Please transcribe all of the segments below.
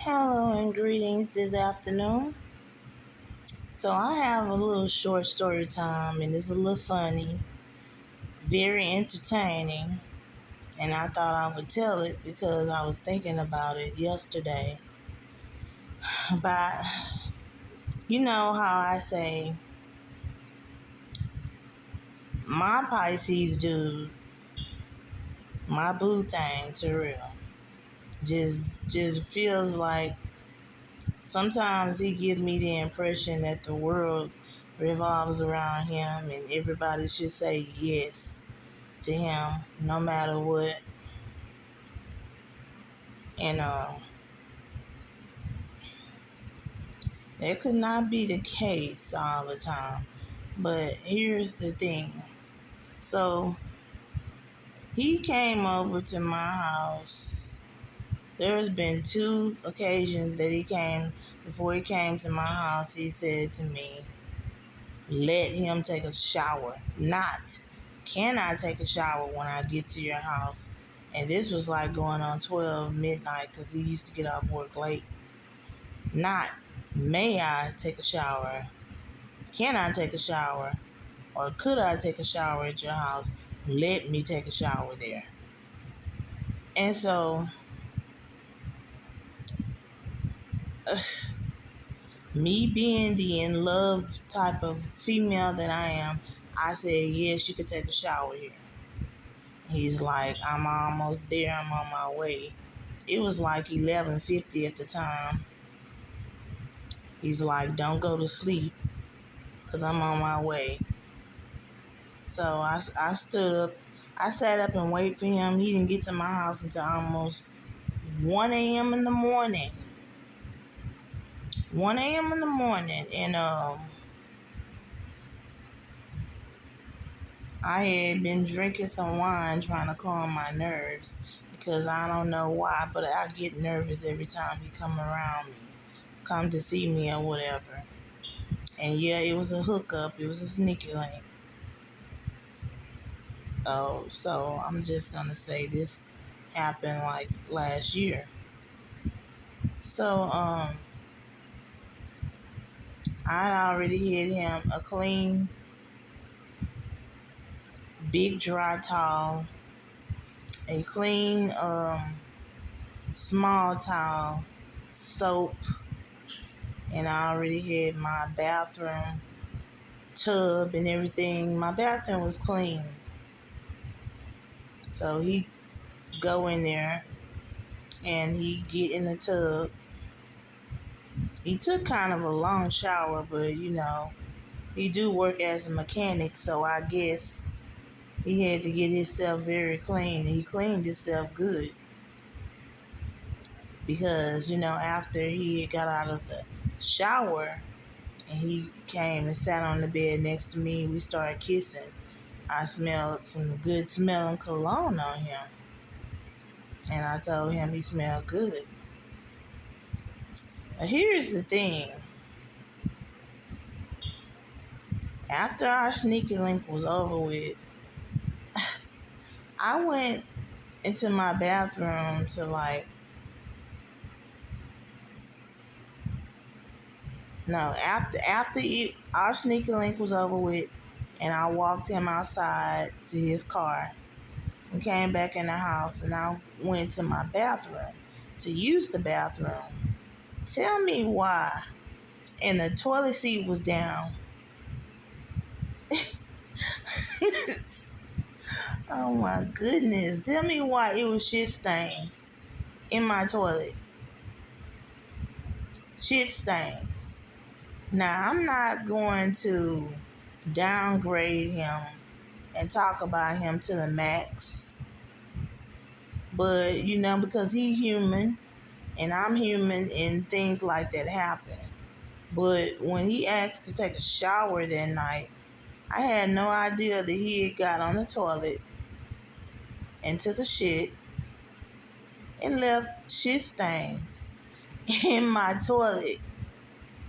Hello and greetings this afternoon. So I have a little short story time and it's a little funny, very entertaining, and I thought I would tell it because I was thinking about it yesterday. But you know how I say my Pisces dude, my boo thing to real. Just feels like sometimes he gives me the impression that the world revolves around him and everybody should say yes to him no matter what. And it could not be the case all the time. But here's the thing. So he came over to my house. There's been two occasions that he came. Before he came to my house, he said to me, let him take a shower. Not, can I take a shower when I get to your house? And this was like going on 12 midnight because he used to get off work late. Not, may I take a shower? Can I take a shower? Or could I take a shower at your house? Let me take a shower there. And so, me being the in love type of female that I am, I said, yes, you could take a shower here. He's like, I'm almost there. I'm on my way. It was like 11:50 at the time. He's like, don't go to sleep because I'm on my way. So I stood up. I sat up and waited for him. He didn't get to my house until almost 1 a.m. in the morning. 1 a.m. in the morning. And I had been drinking some wine trying to calm my nerves because I don't know why, but I get nervous every time he come around me, come to see me or whatever. And yeah, it was a hookup. It was a sneaky link. Oh, so I'm just going to say this happened like last year. So, I'd already had him a clean, big dry towel, a clean, small towel, soap, and I already had my bathroom tub and everything. My bathroom was clean. So he go in there and he get in the tub. He took kind of a long shower, but he do work as a mechanic, so I guess he had to get himself very clean. He cleaned himself good because, after he got out of the shower and he came and sat on the bed next to me, we started kissing. I smelled some good smelling cologne on him. And I told him he smelled good. But here's the thing. After our sneaky link was over with, I went into my bathroom to after our sneaky link was over with, and I walked him outside to his car and came back in the house, and I went to my bathroom to use the bathroom. Tell me why. And the toilet seat was down. Oh my goodness. Tell me why it was shit stains in my toilet. Shit stains. Now, I'm not going to downgrade him and talk about him to the max. But, because he's human and I'm human and things like that happen. But when he asked to take a shower that night, I had no idea that he had got on the toilet and took a shit and left shit stains in my toilet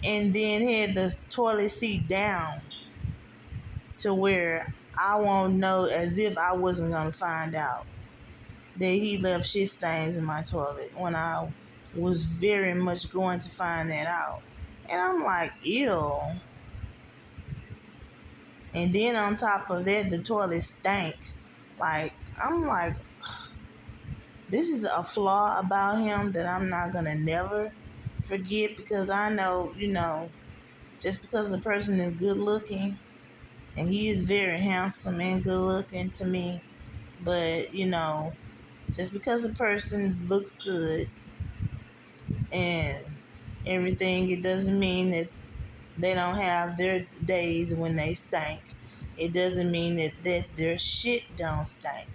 and then had the toilet seat down to where I won't know, as if I wasn't going to find out that he left shit stains in my toilet when I was very much going to find that out. And I'm like, ew. And then on top of that, the toilet stank. Like, I'm like, this is a flaw about him that I'm not gonna never forget, because I know, just because a person is good looking, and he is very handsome and good looking to me, but just because a person looks good and everything, it doesn't mean that they don't have their days when they stink. It doesn't mean that their shit don't stink.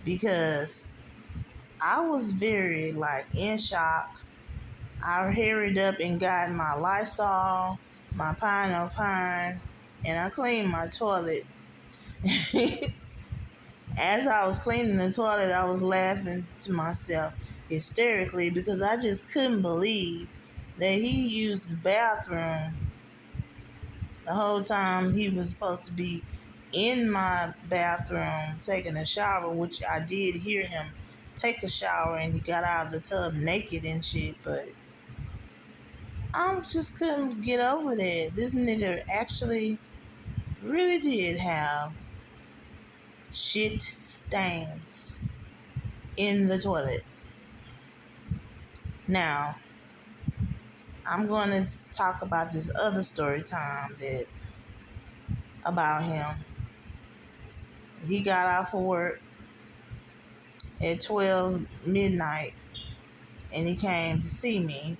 Because I was very in shock. I hurried up and got my Lysol, my Pine on Pine, and I cleaned my toilet. As I was cleaning the toilet, I was laughing to myself hysterically because I just couldn't believe that he used the bathroom the whole time he was supposed to be in my bathroom taking a shower, which I did hear him take a shower, and he got out of the tub naked and shit, but I just couldn't get over that. This nigga actually really did have shit stains in the toilet. Now, I'm going to talk about this other story time about him. He got off of work at 12 midnight, and he came to see me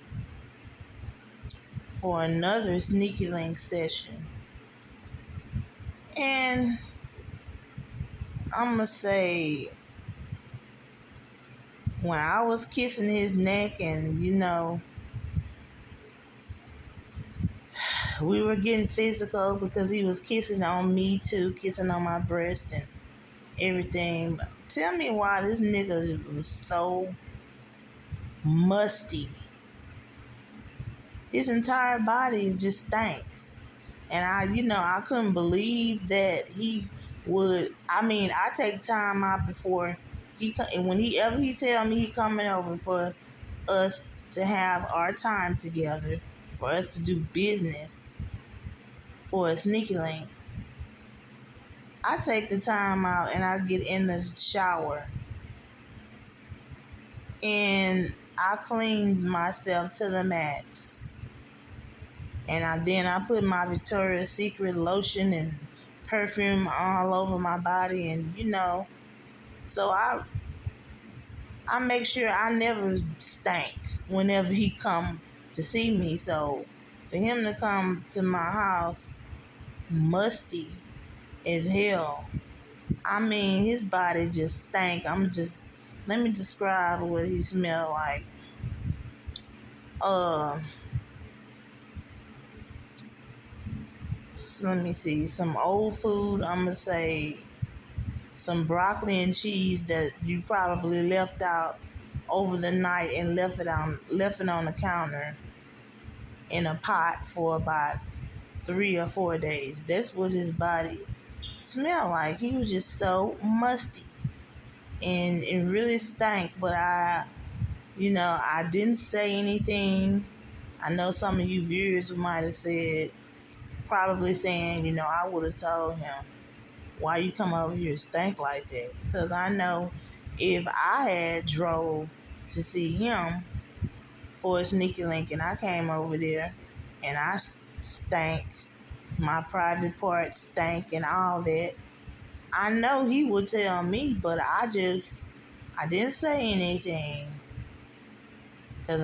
for another sneaky link session. And I'm going to say, when I was kissing his neck and, we were getting physical because he was kissing on me too, kissing on my breast and everything. Tell me why this nigga was so musty. His entire body is just stank. And I couldn't believe that he would. I mean, I take time out before whenever he tell me he coming over for us to have our time together, for us to do business, for a sneaky link. I take the time out and I get in the shower and I clean myself to the max. And then I put my Victoria's Secret lotion and perfume all over my body, and so I make sure I never stink whenever he come to see me. So for him to come to my house musty as hell, I mean, his body just stank. Let me describe what he smelled like. So let me see, some old food. I'm gonna say some broccoli and cheese that you probably left out over the night and left it on the counter in a pot for about 3 or 4 days. That's what his body smelled like. He was just so musty, and it really stank. But I didn't say anything. I know some of you viewers might have said, probably saying, I would have told him, why you come over here stink like that? Because I know if I had drove to see him for a sneaky link and I came over there and I stank, my private parts stank and all that, I know he would tell me, but I didn't say anything. Because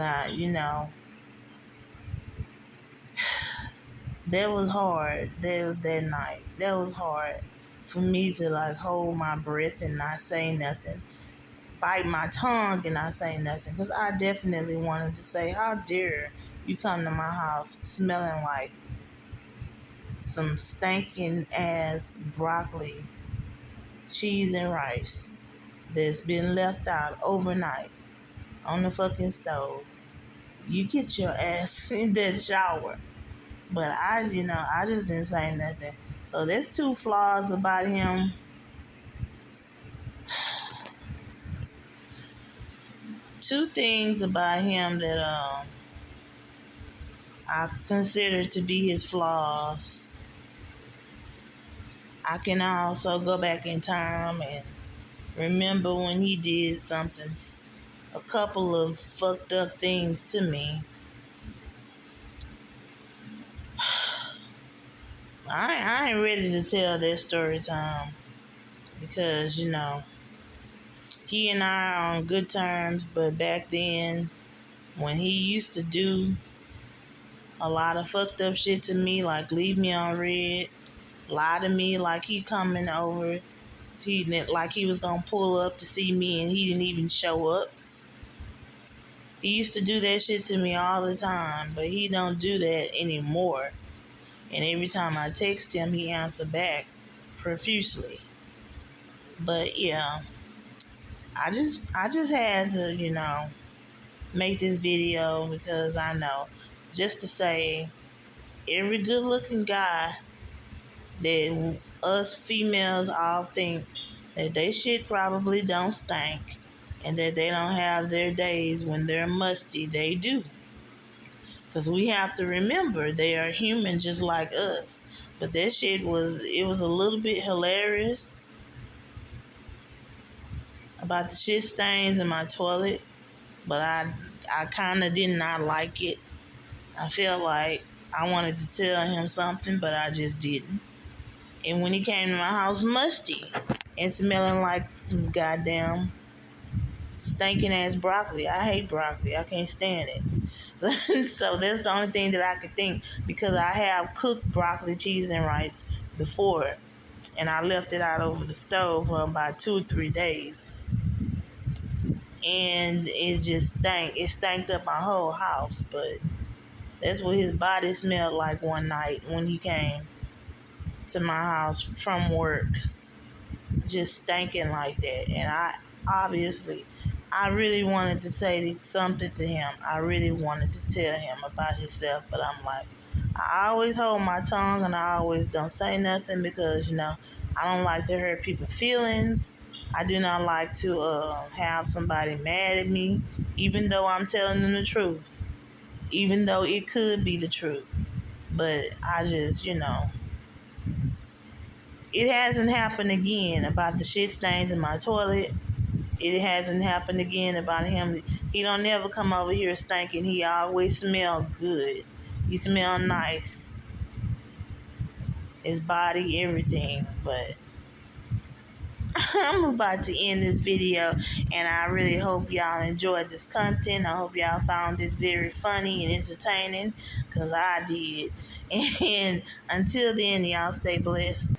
that was hard. That night. That was hard for me to hold my breath and not say nothing. Bite my tongue and not say nothing. Because I definitely wanted to say, how dare you come to my house smelling like some stinking ass broccoli, cheese, and rice that's been left out overnight on the fucking stove. You get your ass in that shower. But I just didn't say nothing. So there's 2 flaws about him. two things about him that I consider to be his flaws. I can also go back in time and remember when he did something, a couple of fucked up things to me. I ain't ready to tell that story time because, he and I are on good terms, but back then, when he used to do a lot of fucked up shit to me, like leave me on red, lie to me like he coming over, like he was gonna pull up to see me and he didn't even show up. He used to do that shit to me all the time, but he don't do that anymore. And every time I text him, he answers back profusely. But yeah, I just had to, make this video because I know, just to say, every good looking guy that us females all think that they shit probably don't stink and that they don't have their days when they're musty, they do. Because we have to remember they are human just like us. But that shit was a little bit hilarious about the shit stains in my toilet, but I kind of did not like it. I felt like I wanted to tell him something, but I just didn't. And when he came to my house musty and smelling like some goddamn stinking ass broccoli. I hate broccoli. I can't stand it. So that's the only thing that I could think, because I have cooked broccoli, cheese, and rice before, and I left it out over the stove for about 2 or 3 days. And it just stank. It stanked up my whole house, but that's what his body smelled like one night when he came to my house from work. Just stinking like that. And I really wanted to say something to him. I really wanted to tell him about himself, but I'm like, I always hold my tongue and I always don't say nothing because, I don't like to hurt people's feelings. I do not like to have somebody mad at me, even though I'm telling them the truth, even though it could be the truth. But I just, it hasn't happened again about the shit stains in my toilet. It hasn't happened again about him. He don't never come over here stinking. He always smell good. He smell nice. His body, everything. But I'm about to end this video, and I really hope y'all enjoyed this content. I hope y'all found it very funny and entertaining, because I did. And until then, y'all stay blessed.